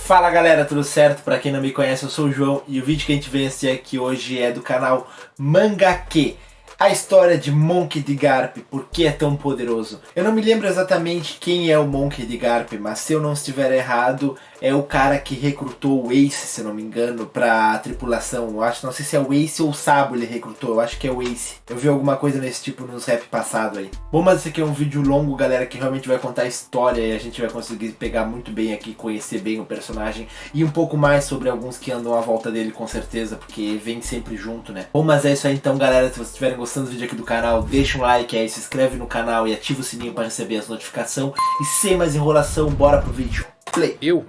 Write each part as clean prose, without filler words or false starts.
Fala galera, tudo certo? Pra quem não me conhece, eu sou o João e o vídeo que a gente veio assistir aqui hoje é do canal Mangake. A história de Monkey D. Garp, por que é tão poderoso? Eu não me lembro exatamente quem é o Monkey D. Garp, mas se eu não estiver errado, é o cara que recrutou o Ace, se não me engano, pra tripulação. Eu acho, não sei se é o Ace ou o Sabo ele recrutou, eu acho que é o Ace. Eu vi alguma coisa nesse tipo nos rap passado aí. Bom, mas esse aqui é um vídeo longo, galera, que realmente vai contar a história e a gente vai conseguir pegar muito bem aqui, conhecer bem o personagem e um pouco mais sobre alguns que andam à volta dele com certeza, porque vem sempre junto, né? Bom, mas é isso aí então, galera, se vocês estiverem gostando do vídeo aqui do canal, deixa um like aí, se inscreve no canal e ativa o sininho para receber as notificações. E sem mais enrolação, bora pro vídeo. Play! Eu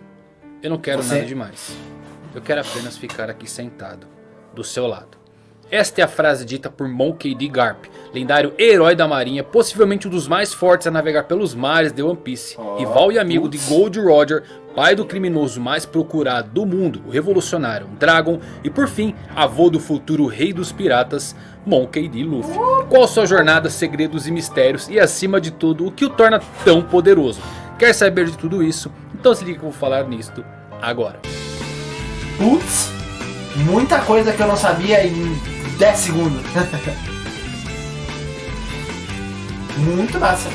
não quero nada demais. Eu quero apenas ficar aqui sentado, do seu lado. Esta é a frase dita por Monkey D. Garp, lendário herói da marinha, possivelmente um dos mais fortes a navegar pelos mares de One Piece, rival e amigo de Gold Roger, pai do criminoso mais procurado do mundo, o revolucionário Dragon, e por fim, avô do futuro rei dos piratas, Monkey D. Luffy. Qual sua jornada, segredos e mistérios e acima de tudo, o que o torna tão poderoso? Quer saber de tudo isso? Então se liga que eu vou falar nisto agora. Putz, muita coisa que eu não sabia em 10 segundos. Muito massa,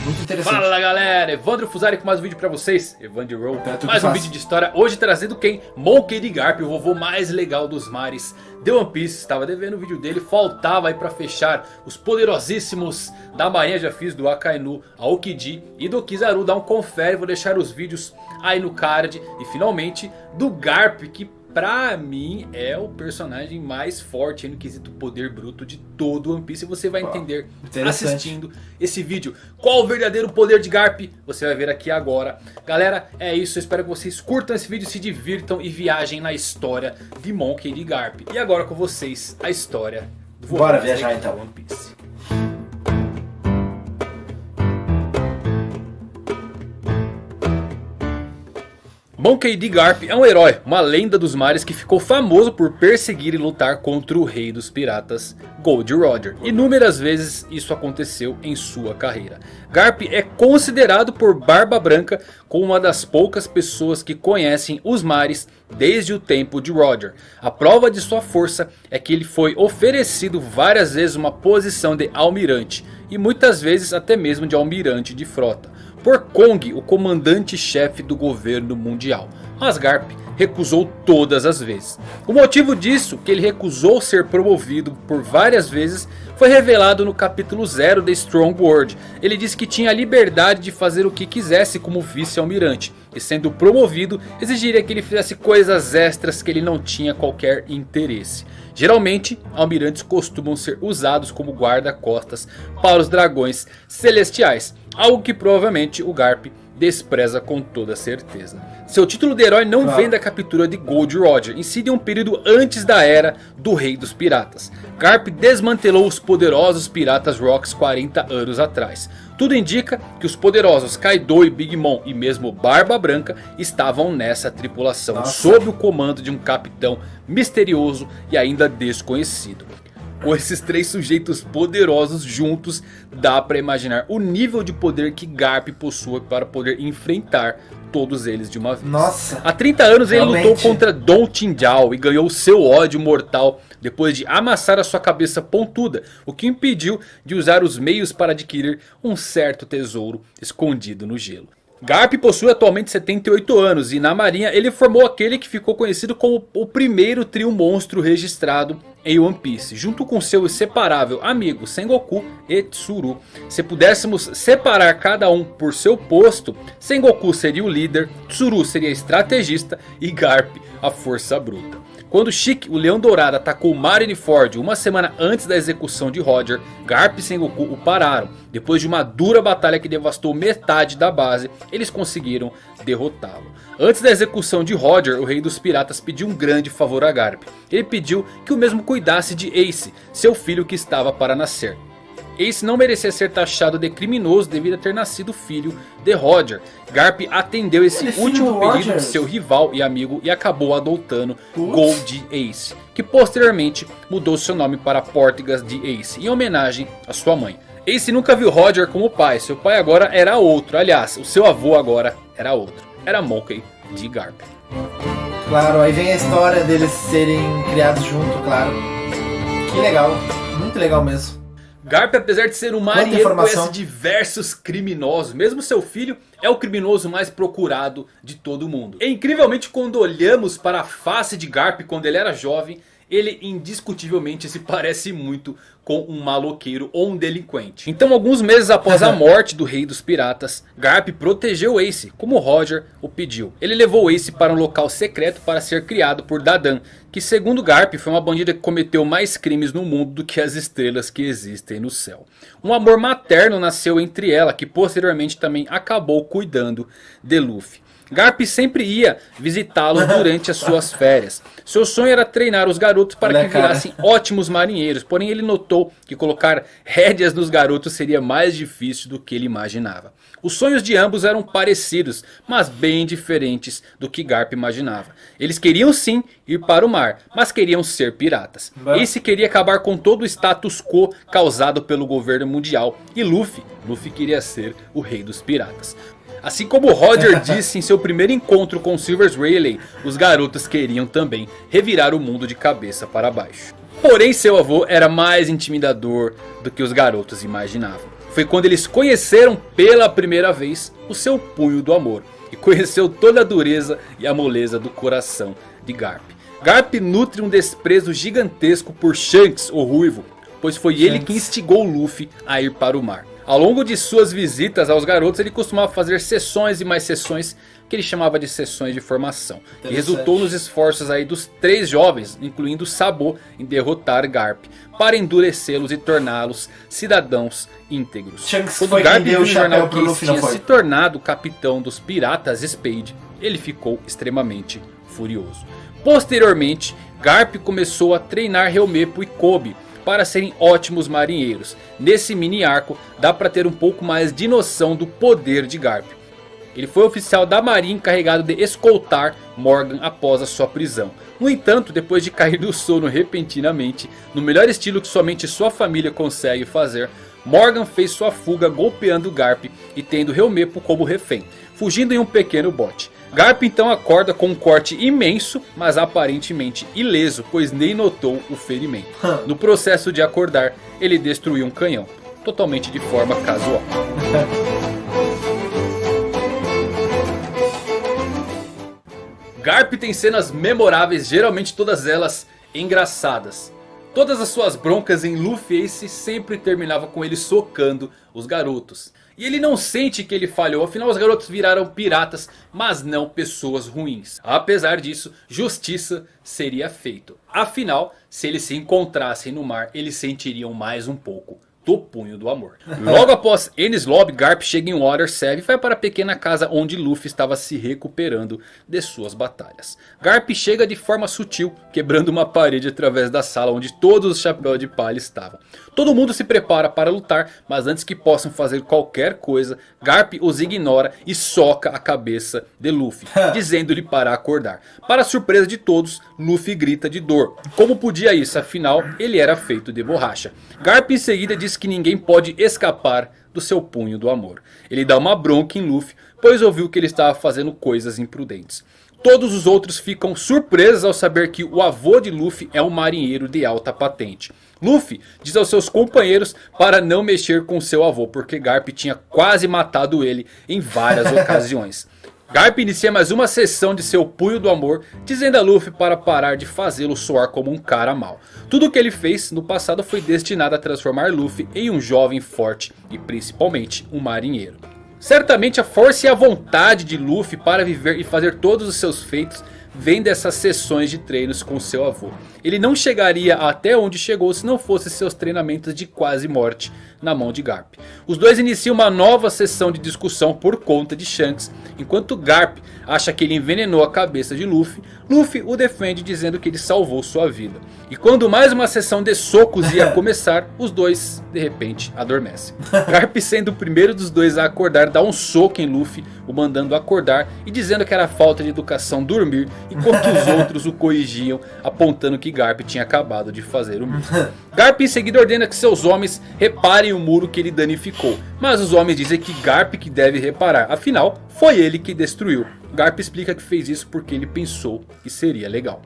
muito interessante. Fala galera, Evandro Fusari com mais um vídeo pra vocês. Evandro Roll, mais um vídeo de história. Hoje trazendo quem? Monkey D. Garp, o vovô mais legal dos mares de One Piece. Estava devendo o vídeo dele, faltava aí pra fechar os poderosíssimos da marinha. Já fiz do Akainu, Aokiji e do Kizaru. Dá um confere, vou deixar os vídeos aí no card. E finalmente do Garp, que pra mim é o personagem mais forte no quesito poder bruto de todo One Piece. E você vai entender assistindo esse vídeo qual o verdadeiro poder de Garp. Você vai ver aqui agora. Galera, é isso. Eu espero que vocês curtam esse vídeo, se divirtam e viajem na história de Monkey D. Garp. E agora com vocês a história do Bora viajar então. One Piece. Monkey D. Garp é um herói, uma lenda dos mares que ficou famoso por perseguir e lutar contra o rei dos piratas, Gold Roger. Inúmeras vezes isso aconteceu em sua carreira. Garp é considerado por Barba Branca como uma das poucas pessoas que conhecem os mares desde o tempo de Roger. A prova de sua força é que ele foi oferecido várias vezes uma posição de almirante e muitas vezes até mesmo de almirante de frota por Kong, o comandante-chefe do governo mundial. Mas Garp recusou todas as vezes. O motivo disso, que ele recusou ser promovido por várias vezes, foi revelado no capítulo 0 de Strong World. Ele disse que tinha a liberdade de fazer o que quisesse como vice-almirante. E sendo promovido, exigiria que ele fizesse coisas extras que ele não tinha qualquer interesse. Geralmente, almirantes costumam ser usados como guarda-costas para os dragões celestiais. Algo que provavelmente o Garp despreza com toda certeza. Seu título de herói não vem da captura de Gold Roger, incide um período antes da era do Rei dos Piratas. Garp desmantelou os poderosos Piratas Rocks 40 anos atrás. Tudo indica que os poderosos Kaido e Big Mom e mesmo Barba Branca estavam nessa tripulação, sob o comando de um capitão misterioso e ainda desconhecido. Com esses três sujeitos poderosos juntos, dá para imaginar o nível de poder que Garp possui para poder enfrentar todos eles de uma vez. Nossa, há 30 anos ele lutou contra Don Tinjao e ganhou seu ódio mortal depois de amassar a sua cabeça pontuda, o que impediu de usar os meios para adquirir um certo tesouro escondido no gelo. Garp possui atualmente 78 anos e na marinha ele formou aquele que ficou conhecido como o primeiro trio monstro registrado em One Piece, junto com seu inseparável amigo Sengoku e Tsuru. Se pudéssemos separar cada um por seu posto, Sengoku seria o líder, Tsuru seria estrategista e Garp a força bruta. Quando Chique, o Leão Dourado, atacou Marineford uma semana antes da execução de Roger, Garp e Sengoku o pararam. Depois de uma dura batalha que devastou metade da base, eles conseguiram derrotá-lo. Antes da execução de Roger, o rei dos piratas pediu um grande favor a Garp. Ele pediu que o mesmo cuidasse de Ace, seu filho que estava para nascer. Ace não merecia ser taxado de criminoso devido a ter nascido filho de Roger. Garp atendeu esse último pedido de seu rival e amigo e acabou adotando Gold Ace, que posteriormente mudou seu nome para Portgas de Ace, em homenagem à sua mãe. Ace nunca viu Roger como pai, seu pai agora era outro, aliás, o seu avô agora era outro, era Monkey D. Garp. Claro, aí vem a história deles serem criados junto, claro. Que legal, muito legal mesmo. Garp, apesar de ser um marinheiro, conhece diversos criminosos. Mesmo seu filho é o criminoso mais procurado de todo mundo. E incrivelmente, quando olhamos para a face de Garp quando ele era jovem, ele indiscutivelmente se parece muito com um maloqueiro ou um delinquente. Então, alguns meses após a morte do rei dos piratas, Garp protegeu Ace, como Roger o pediu. Ele levou Ace para um local secreto para ser criado por Dadan, que segundo Garp foi uma bandida que cometeu mais crimes no mundo do que as estrelas que existem no céu. Um amor materno nasceu entre ela, que posteriormente também acabou cuidando de Luffy. Garp sempre ia visitá-los durante as suas férias. Seu sonho era treinar os garotos para que virassem ótimos marinheiros. Porém, ele notou que colocar rédeas nos garotos seria mais difícil do que ele imaginava. Os sonhos de ambos eram parecidos, mas bem diferentes do que Garp imaginava. Eles queriam sim ir para o mar, mas queriam ser piratas. Ace queria acabar com todo o status quo causado pelo governo mundial. E Luffy queria ser o rei dos piratas. Assim como Roger disse em seu primeiro encontro com Silvers Rayleigh, os garotos queriam também revirar o mundo de cabeça para baixo. Porém, seu avô era mais intimidador do que os garotos imaginavam. Foi quando eles conheceram pela primeira vez o seu punho do amor. E conheceu toda a dureza e a moleza do coração de Garp. Garp nutre um desprezo gigantesco por Shanks, o Ruivo, pois foi ele que instigou Luffy a ir para o mar. Ao longo de suas visitas aos garotos, ele costumava fazer sessões e mais sessões que ele chamava de sessões de formação. E resultou nos esforços aí dos 3 jovens, incluindo Sabo, em derrotar Garp, para endurecê-los e torná-los cidadãos íntegros. Quando Garp viu no jornal que Ace tinha se tornado capitão dos piratas Spade, ele ficou extremamente furioso. Posteriormente, Garp começou a treinar Helmepo e Kobe para serem ótimos marinheiros. Nesse mini arco dá para ter um pouco mais de noção do poder de Garp. Ele foi oficial da marinha encarregado de escoltar Morgan após a sua prisão. No entanto, depois de cair do sono repentinamente, no melhor estilo que somente sua família consegue fazer, Morgan fez sua fuga golpeando Garp e tendo Helmepo como refém, fugindo em um pequeno bote. Garp então acorda com um corte imenso, mas aparentemente ileso, pois nem notou o ferimento. No processo de acordar, ele destruiu um canhão, totalmente de forma casual. Garp tem cenas memoráveis, geralmente todas elas engraçadas. Todas as suas broncas em Luffy e Ace sempre terminavam com ele socando os garotos. E ele não sente que ele falhou, afinal os garotos viraram piratas, mas não pessoas ruins. Apesar disso, justiça seria feita. Afinal, se eles se encontrassem no mar, eles sentiriam mais um pouco do punho do amor. Logo após Enies Lobby, Garp chega em Water 7 e vai para a pequena casa onde Luffy estava se recuperando de suas batalhas. Garp chega de forma sutil, quebrando uma parede através da sala onde todos os chapéus de palha estavam. Todo mundo se prepara para lutar, mas antes que possam fazer qualquer coisa, Garp os ignora e soca a cabeça de Luffy, dizendo-lhe para acordar. Para surpresa de todos, Luffy grita de dor. Como podia isso? Afinal, ele era feito de borracha. Garp em seguida diz que ninguém pode escapar do seu punho do amor. Ele dá uma bronca em Luffy, pois ouviu que ele estava fazendo coisas imprudentes. Todos os outros ficam surpresos ao saber que o avô de Luffy é um marinheiro de alta patente. Luffy diz aos seus companheiros para não mexer com seu avô, porque Garp tinha quase matado ele em várias ocasiões. Garp inicia mais uma sessão de seu punho do amor, dizendo a Luffy para parar de fazê-lo soar como um cara mau. Tudo o que ele fez no passado foi destinado a transformar Luffy em um jovem forte e principalmente um marinheiro. Certamente a força e a vontade de Luffy para viver e fazer todos os seus feitos vem dessas sessões de treinos com seu avô. Ele não chegaria até onde chegou se não fosse seus treinamentos de quase morte na mão de Garp. Os dois iniciam uma nova sessão de discussão por conta de Shanks. Enquanto Garp acha que ele envenenou a cabeça de Luffy, Luffy o defende dizendo que ele salvou sua vida. E quando mais uma sessão de socos ia começar, os dois de repente adormecem. Garp, sendo o primeiro dos dois a acordar, dá um soco em Luffy, o mandando acordar e dizendo que era falta de educação dormir enquanto os outros o corrigiam, apontando que Garp tinha acabado de fazer o mesmo. Garp em seguida ordena que seus homens reparem o muro que ele danificou, mas os homens dizem que Garp que deve reparar, afinal foi ele que destruiu. Garp explica que fez isso porque ele pensou que seria legal.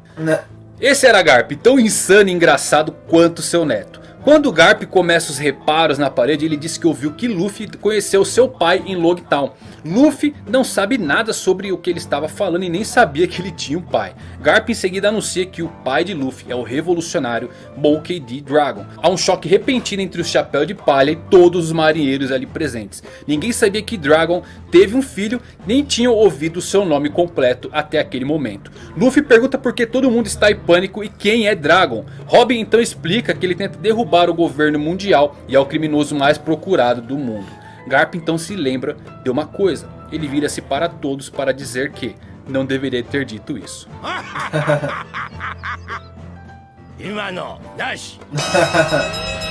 Esse era Garp, tão insano e engraçado quanto seu neto. Quando Garp começa os reparos na parede, ele diz que ouviu que Luffy conheceu seu pai em Logtown. Luffy não sabe nada sobre o que ele estava falando e nem sabia que ele tinha um pai. Garp em seguida anuncia que o pai de Luffy é o revolucionário Monkey D. Dragon. Há um choque repentino entre o Chapéu de Palha e todos os marinheiros ali presentes. Ninguém sabia que Dragon teve um filho, nem tinham ouvido seu nome completo até aquele momento. Luffy pergunta por que todo mundo está em pânico e quem é Dragon. Robin então explica que ele tenta derrubar o governo mundial e é o criminoso mais procurado do mundo. Garp então se lembra de uma coisa. Ele vira-se para todos para dizer que não deveria ter dito isso.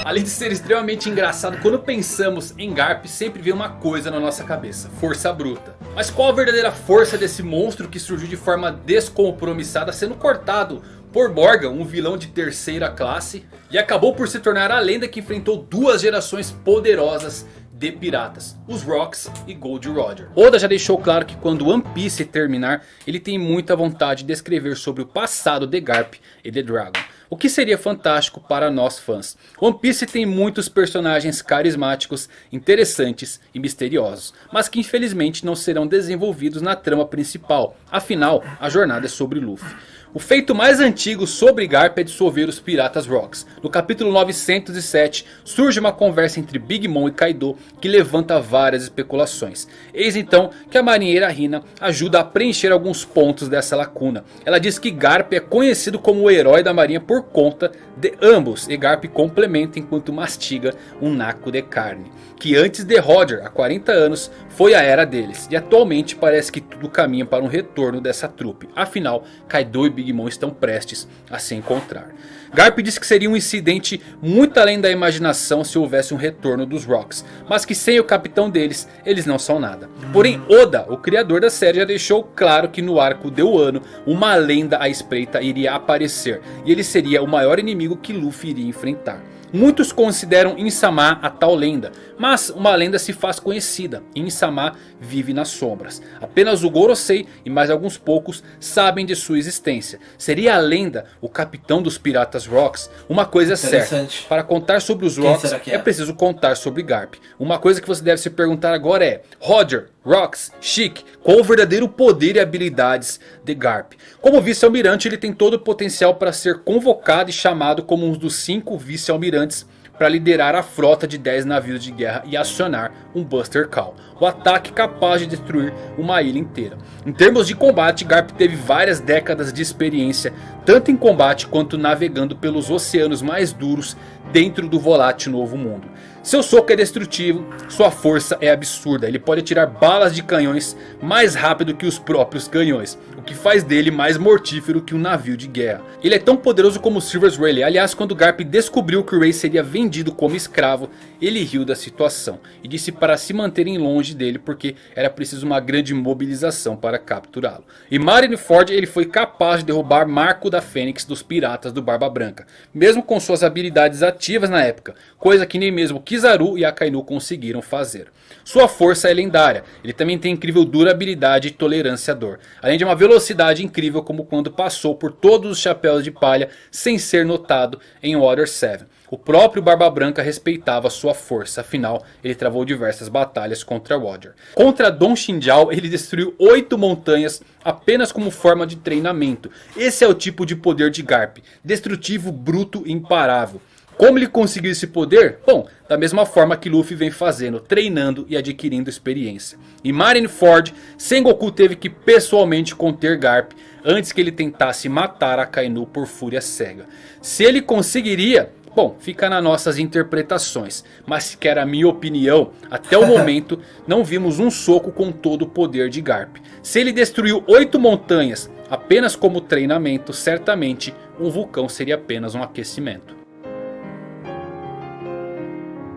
Além de ser extremamente engraçado, quando pensamos em Garp sempre vem uma coisa na nossa cabeça: força bruta. Mas qual a verdadeira força desse monstro que surgiu de forma descompromissada, sendo cortado por Morgan, um vilão de terceira classe, e acabou por se tornar a lenda que enfrentou duas gerações poderosas de piratas, os Rocks e Gold Roger. Oda já deixou claro que quando One Piece terminar, ele tem muita vontade de escrever sobre o passado de Garp e de Dragon. O que seria fantástico para nós fãs. One Piece tem muitos personagens carismáticos, interessantes e misteriosos, mas que infelizmente não serão desenvolvidos na trama principal. Afinal, a jornada é sobre Luffy. O feito mais antigo sobre Garp é dissolver os piratas Rocks. No capítulo 907 surge uma conversa entre Big Mom e Kaido que levanta várias especulações. Eis então que a marinheira Hina ajuda a preencher alguns pontos dessa lacuna. Ela diz que Garp é conhecido como o herói da marinha por conta de ambos, e Garp complementa enquanto mastiga um naco de carne. Que antes de Roger, há 40 anos, foi a era deles, e atualmente parece que tudo caminha para um retorno dessa trupe. Afinal, Kaido e Big Mom estão prestes a se encontrar. Garp disse que seria um incidente muito além da imaginação se houvesse um retorno dos Rocks, mas que sem o capitão deles, eles não são nada. Porém, Oda, o criador da série, já deixou claro que no arco de Wano, uma lenda à espreita iria aparecer, e ele seria o maior inimigo que Luffy iria enfrentar. Muitos consideram Insama a tal lenda, mas uma lenda se faz conhecida e Insama vive nas sombras. Apenas o Gorosei e mais alguns poucos sabem de sua existência. Seria a lenda o capitão dos piratas Rocks? Uma coisa é certa: para contar sobre os Rocks é preciso contar sobre Garp. Uma coisa que você deve se perguntar agora é: Roger, Rocks, Chic, qual o verdadeiro poder e habilidades de Garp? Como vice-almirante, ele tem todo o potencial para ser convocado e chamado como um dos 5 vice-almirantes para liderar a frota de 10 navios de guerra e acionar um Buster Call, o ataque capaz de destruir uma ilha inteira. Em termos de combate, Garp teve várias décadas de experiência, tanto em combate quanto navegando pelos oceanos mais duros dentro do volátil novo mundo. Seu soco é destrutivo, sua força é absurda, ele pode atirar balas de canhões mais rápido que os próprios canhões, o que faz dele mais mortífero que um navio de guerra. Ele é tão poderoso como Silvers Rayleigh. Aliás, quando Garp descobriu que o Ray seria vendido como escravo, ele riu da situação e disse para se manterem longe dele porque era preciso uma grande mobilização para capturá-lo. E Marineford, ele foi capaz de derrubar Marco da Fênix dos piratas do Barba Branca, mesmo com suas habilidades ativas na época, coisa que nem mesmo Kizaru e Akainu conseguiram fazer. Sua força é lendária, ele também tem incrível durabilidade e tolerância à dor, além de uma velocidade incrível como quando passou por todos os chapéus de palha sem ser notado em Water 7. O próprio Barba Branca respeitava sua força, afinal ele travou diversas batalhas contra Roger. Contra Don Shinjao ele destruiu 8 montanhas apenas como forma de treinamento. Esse é o tipo de poder de Garp, destrutivo, bruto e imparável. Como ele conseguiu esse poder? Bom, da mesma forma que Luffy vem fazendo, treinando e adquirindo experiência. Em Marineford, Sengoku teve que pessoalmente conter Garp antes que ele tentasse matar Akainu por fúria cega. Se ele conseguiria, bom, fica nas nossas interpretações, mas se quer a minha opinião, até o momento não vimos um soco com todo o poder de Garp. Se ele destruiu 8 montanhas apenas como treinamento, certamente um vulcão seria apenas um aquecimento.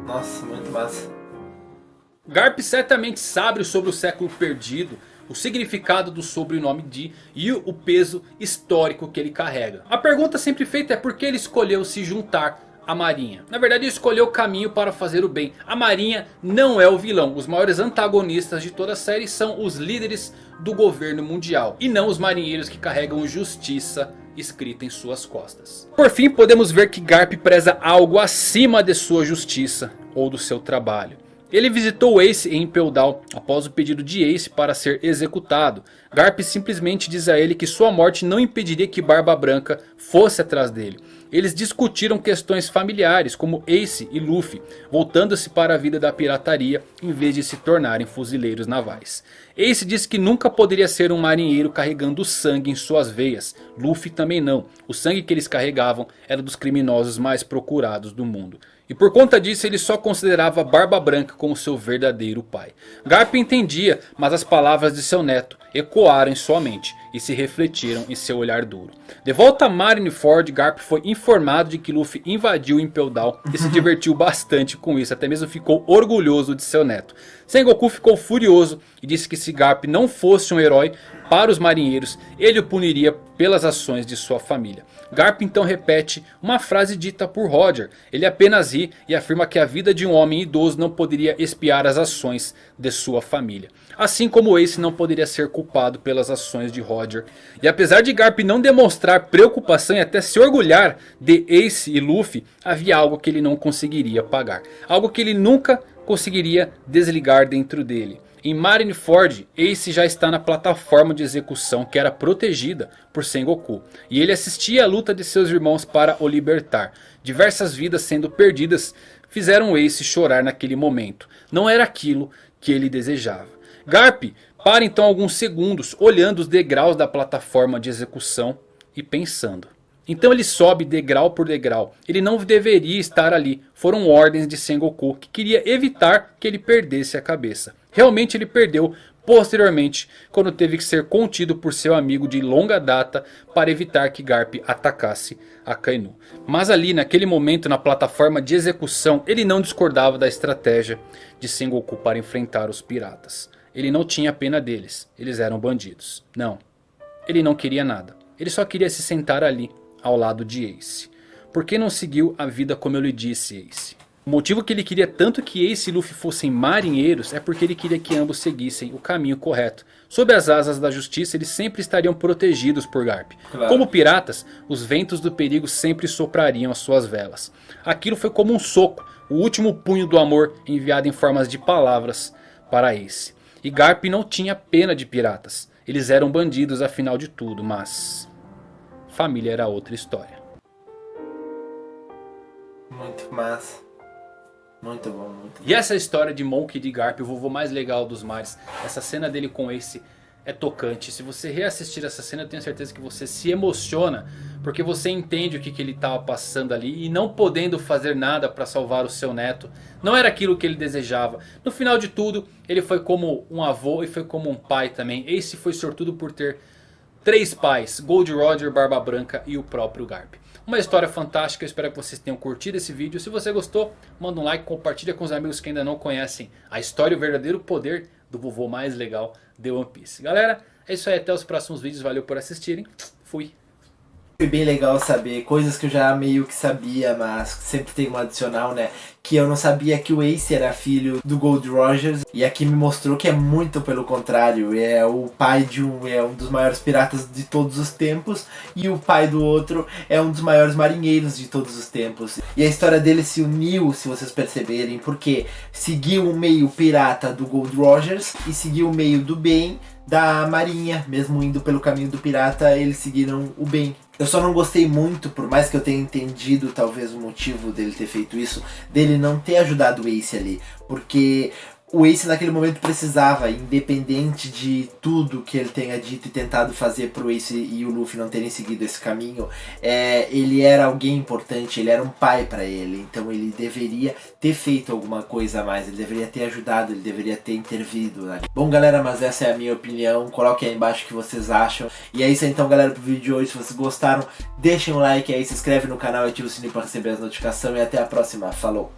Nossa, muito massa. Garp certamente sabe sobre o século perdido, o significado do sobrenome D e o peso histórico que ele carrega. A pergunta sempre feita é por que ele escolheu se juntar a Marinha. Na verdade ele escolheu o caminho para fazer o bem. A Marinha não é o vilão. Os maiores antagonistas de toda a série são os líderes do governo mundial. E não os marinheiros que carregam justiça escrita em suas costas. Por fim podemos ver que Garp preza algo acima de sua justiça ou do seu trabalho. Ele visitou Ace em Impel Down após o pedido de Ace para ser executado. Garp simplesmente diz a ele que sua morte não impediria que Barba Branca fosse atrás dele. Eles discutiram questões familiares como Ace e Luffy, voltando-se para a vida da pirataria em vez de se tornarem fuzileiros navais. Ace disse que nunca poderia ser um marinheiro carregando sangue em suas veias. Luffy também não. O sangue que eles carregavam era dos criminosos mais procurados do mundo. E por conta disso ele só considerava Barba Branca como seu verdadeiro pai. Garp entendia, mas as palavras de seu neto ecoaram em sua mente e se refletiram em seu olhar duro. De volta a Marineford, Garp foi informado de que Luffy invadiu Impel Down e se divertiu bastante com isso, até mesmo ficou orgulhoso de seu neto. Sengoku ficou furioso e disse que se Garp não fosse um herói para os marinheiros, ele o puniria pelas ações de sua família. Garp então repete uma frase dita por Roger. Ele apenas ri e afirma que a vida de um homem idoso não poderia espiar as ações de sua família. Assim como Ace não poderia ser culpado pelas ações de Roger. E apesar de Garp não demonstrar preocupação e até se orgulhar de Ace e Luffy, havia algo que ele não conseguiria apagar. Algo que ele nunca conseguiria desligar dentro dele. Em Marineford, Ace já está na plataforma de execução que era protegida por Sengoku. E ele assistia a luta de seus irmãos para o libertar. Diversas vidas sendo perdidas fizeram Ace chorar naquele momento. Não era aquilo que ele desejava. Garp para então alguns segundos olhando os degraus da plataforma de execução e pensando. Então ele sobe degrau por degrau. Ele não deveria estar ali. Foram ordens de Sengoku que queria evitar que ele perdesse a cabeça. Realmente ele perdeu posteriormente quando teve que ser contido por seu amigo de longa data para evitar que Garp atacasse Akainu. Mas ali naquele momento na plataforma de execução ele não discordava da estratégia de Sengoku para enfrentar os piratas. Ele não tinha pena deles, eles eram bandidos. Não, ele não queria nada, ele só queria se sentar ali ao lado de Ace. Por que não seguiu a vida como eu lhe disse, Ace? O motivo que ele queria tanto que Ace e Luffy fossem marinheiros é porque ele queria que ambos seguissem o caminho correto. Sob as asas da justiça eles sempre estariam protegidos por Garp. Claro. Como piratas, os ventos do perigo sempre soprariam as suas velas. Aquilo foi como um soco, o último punho do amor enviado em formas de palavras para Ace. E Garp não tinha pena de piratas. Eles eram bandidos afinal de tudo, mas família era outra história. Muito massa. Muito bom, muito bom. E essa história de Monkey D. Garp, o vovô mais legal dos mares. Essa cena dele com Ace é tocante. Se você reassistir essa cena eu tenho certeza que você se emociona. Porque você entende o que ele estava passando ali. E não podendo fazer nada para salvar o seu neto. Não era aquilo que ele desejava. No final de tudo ele foi como um avô e foi como um pai também. Ace foi sortudo por ter 3 pais. Gold Roger, Barba Branca e o próprio Garp. Uma história fantástica, eu espero que vocês tenham curtido esse vídeo. Se você gostou, manda um like, compartilha com os amigos que ainda não conhecem a história e o verdadeiro poder do vovô mais legal de One Piece. Galera, é isso aí, até os próximos vídeos, valeu por assistirem, fui! Foi bem legal saber coisas que eu já meio que sabia, mas sempre tem um adicional, né? Que eu não sabia que o Ace era filho do Gold Rogers. E aqui me mostrou que é muito pelo contrário. É o pai de um dos maiores piratas de todos os tempos. E o pai do outro é um dos maiores marinheiros de todos os tempos. E a história dele se uniu, se vocês perceberem. Porque seguiu o meio pirata do Gold Rogers e seguiu o meio do bem da marinha. Mesmo indo pelo caminho do pirata, eles seguiram o bem. Eu só não gostei muito, por mais que eu tenha entendido talvez o motivo dele ter feito isso, dele não ter ajudado o Ace ali. Porque o Ace naquele momento precisava, independente de tudo que ele tenha dito e tentado fazer pro Ace e o Luffy não terem seguido esse caminho, ele era alguém importante, ele era um pai pra ele, então ele deveria ter feito alguma coisa a mais, ele deveria ter ajudado, ele deveria ter intervido, né? Bom galera, mas essa é a minha opinião, coloquem aí embaixo o que vocês acham. E é isso aí, então galera, pro vídeo de hoje. Se vocês gostaram, deixem um like aí, se inscreve no canal e ativa o sininho pra receber as notificações e até a próxima, falou!